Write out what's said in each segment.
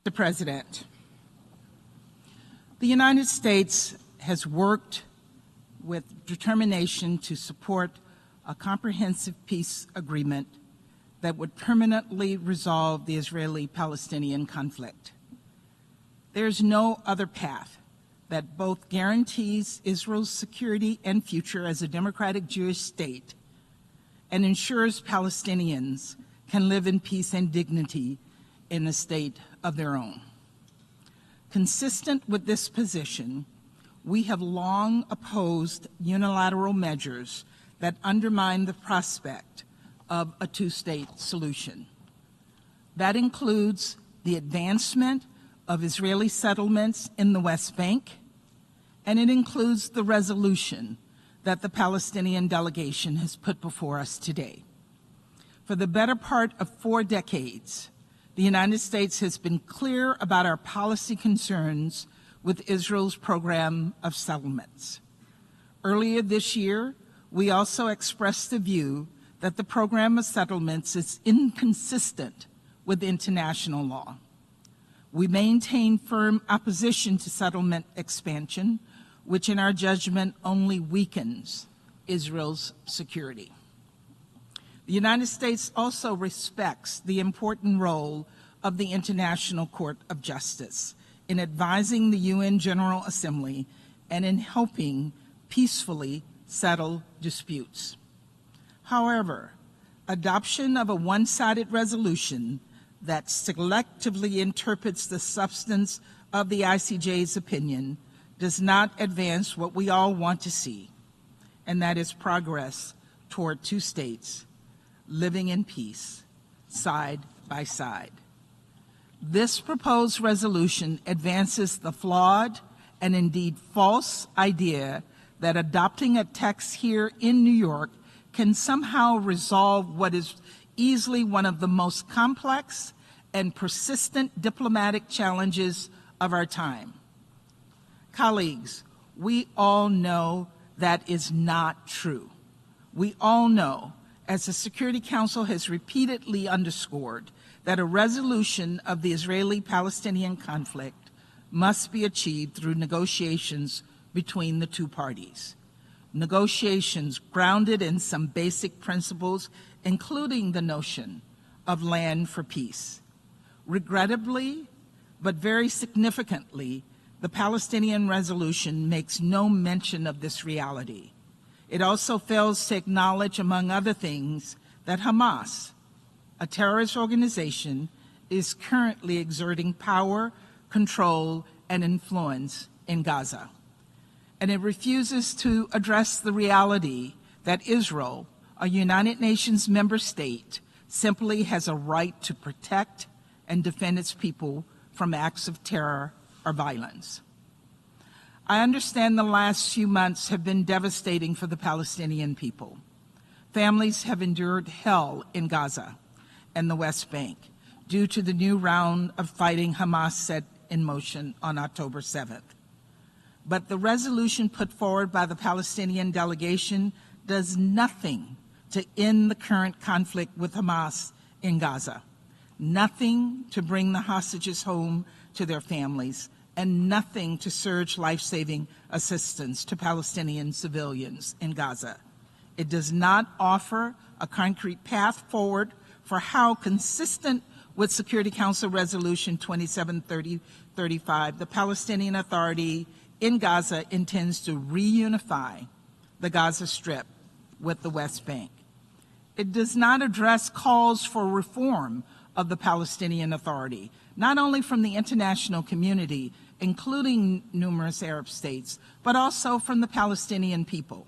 Mr. President, the United States has worked with determination to support a comprehensive peace agreement that would permanently resolve the Israeli-Palestinian conflict. There is no other path that both guarantees Israel's security and future as a democratic Jewish state and ensures Palestinians can live in peace and dignity in a state of their own. Consistent with this position, we have long opposed unilateral measures that undermine the prospect of a two-state solution. That includes the advancement of Israeli settlements in the West Bank, and it includes the resolution that the Palestinian delegation has put before us today. For the better part of 4 decades, the United States has been clear about our policy concerns with Israel's program of settlements. Earlier this year, we also expressed the view that the program of settlements is inconsistent with international law. We maintain firm opposition to settlement expansion, which in our judgment only weakens Israel's security. The United States also respects the important role of the International Court of Justice in advising the UN General Assembly and in helping peacefully settle disputes. However, adoption of a one-sided resolution that selectively interprets the substance of the ICJ's opinion does not advance what we all want to see, and that is progress toward two states living in peace, side by side. This proposed resolution advances the flawed and indeed false idea that adopting a text here in New York can somehow resolve what is easily one of the most complex and persistent diplomatic challenges of our time. Colleagues, we all know that is not true. We all know, as the Security Council has repeatedly underscored, that a resolution of the Israeli-Palestinian conflict must be achieved through negotiations between the two parties. Negotiations grounded in some basic principles, including the notion of land for peace. Regrettably, but very significantly, the Palestinian resolution makes no mention of this reality. It also fails to acknowledge, among other things, that Hamas, a terrorist organization, is currently exerting power, control, and influence in Gaza. And it refuses to address the reality that Israel, a United Nations member state, simply has a right to protect and defend its people from acts of terror or violence. I understand the last few months have been devastating for the Palestinian people. Families have endured hell in Gaza and the West Bank due to the new round of fighting Hamas set in motion on October 7th. But the resolution put forward by the Palestinian delegation does nothing to end the current conflict with Hamas in Gaza, nothing to bring the hostages home to their families, and nothing to surge life-saving assistance to Palestinian civilians in Gaza. It does not offer a concrete path forward for how, consistent with Security Council Resolution 2735, the Palestinian Authority in Gaza intends to reunify the Gaza Strip with the West Bank. It does not address calls for reform of the Palestinian Authority, not only from the international community, including numerous Arab states, but also from the Palestinian people.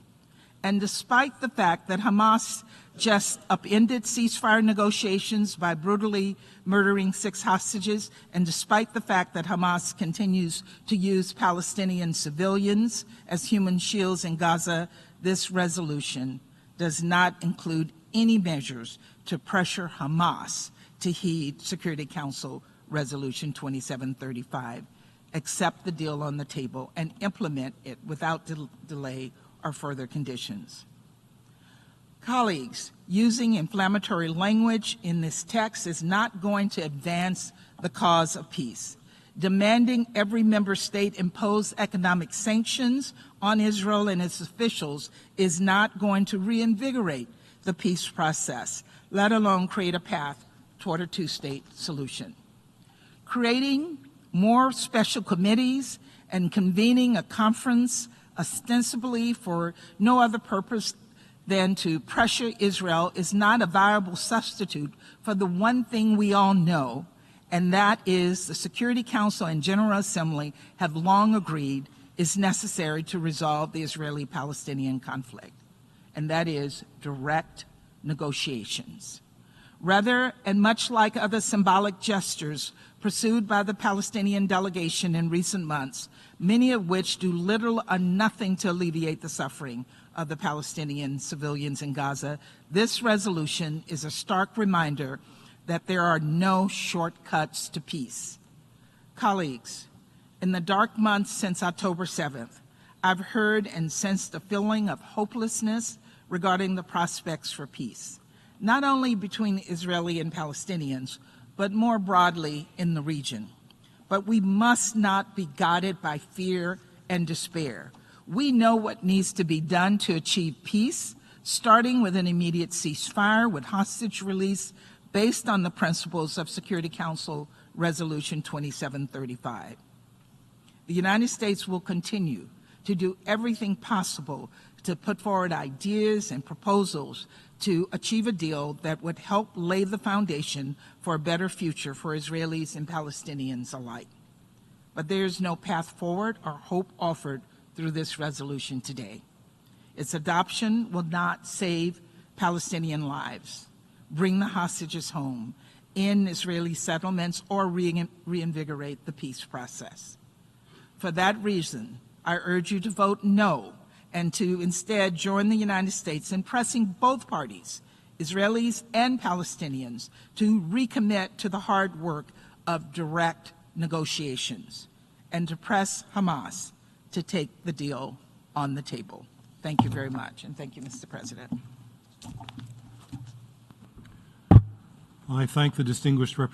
And despite the fact that Hamas just upended ceasefire negotiations by brutally murdering 6 hostages, and despite the fact that Hamas continues to use Palestinian civilians as human shields in Gaza, this resolution does not include any measures to pressure Hamas to heed Security Council Resolution 2735, accept the deal on the table, and implement it without delay or further conditions. Colleagues, using inflammatory language in this text is not going to advance the cause of peace. Demanding every member state impose economic sanctions on Israel and its officials is not going to reinvigorate the peace process, let alone create a path toward a two-state solution. Creating more special committees and convening a conference ostensibly for no other purpose than to pressure Israel is not a viable substitute for the one thing we all know, and that is the Security Council and General Assembly have long agreed is necessary to resolve the Israeli-Palestinian conflict, and that is direct negotiations. Rather, and much like other symbolic gestures pursued by the Palestinian delegation in recent months, many of which do little or nothing to alleviate the suffering of the Palestinian civilians in Gaza, this resolution is a stark reminder that there are no shortcuts to peace. Colleagues, in the dark months since October 7th, I've heard and sensed a feeling of hopelessness regarding the prospects for peace, not only between Israeli and Palestinians, but more broadly in the region. But we must not be guided by fear and despair. We know what needs to be done to achieve peace, starting with an immediate ceasefire with hostage release based on the principles of Security Council Resolution 2735. The United States will continue to do everything possible to put forward ideas and proposals to achieve a deal that would help lay the foundation for a better future for Israelis and Palestinians alike. But there is no path forward or hope offered through this resolution today. Its adoption will not save Palestinian lives, bring the hostages home, end Israeli settlements, or reinvigorate the peace process. For that reason, I urge you to vote no and to instead join the United States in pressing both parties, Israelis and Palestinians, to recommit to the hard work of direct negotiations and to press Hamas to take the deal on the table. Thank you very much, and thank you, Mr. President. I thank the distinguished representative.